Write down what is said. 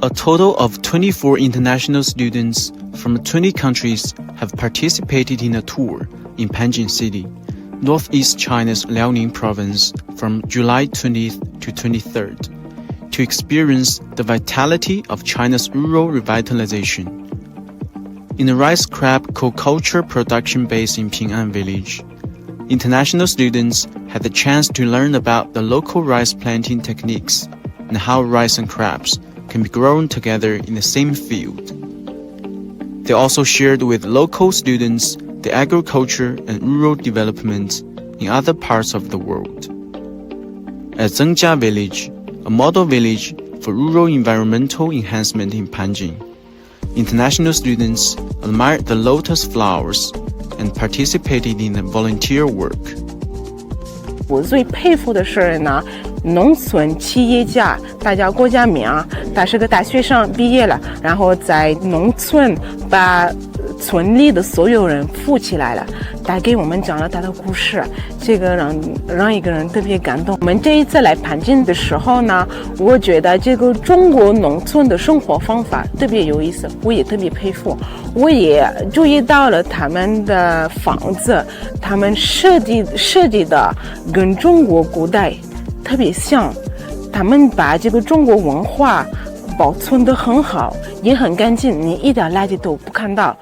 A total of 24 international students from 20 countries have participated in a tour in Panjin City, northeast China's Liaoning province, from July 20th to 23rd, to experience the vitality of China's rural revitalization. In a rice crab co-culture production base in Ping'an village, international students had the chance to learn about the local rice planting techniques and how rice and crabs can be grown together in the same field. They also shared with local students the agriculture and rural development in other parts of the world. At Zhengjia village, a model village for rural environmental enhancement in Panjin, international students admired the lotus flowers and participated in the volunteer work. 我最佩服的是呢，农村企业家，大家国家名，他是个大学生毕业了，然后在农村把村里的所有人扶起来了，他给我们讲了他的故事，这个让一个人特别感动。我们这一次来盘锦的时候呢，我觉得这个中国农村的生活方法特别有意思，我也特别佩服。我也注意到了他们的房子，他们设计的跟中国古代特别像，他们把这个中国文化保存得很好，也很干净，你一点垃圾都不看到。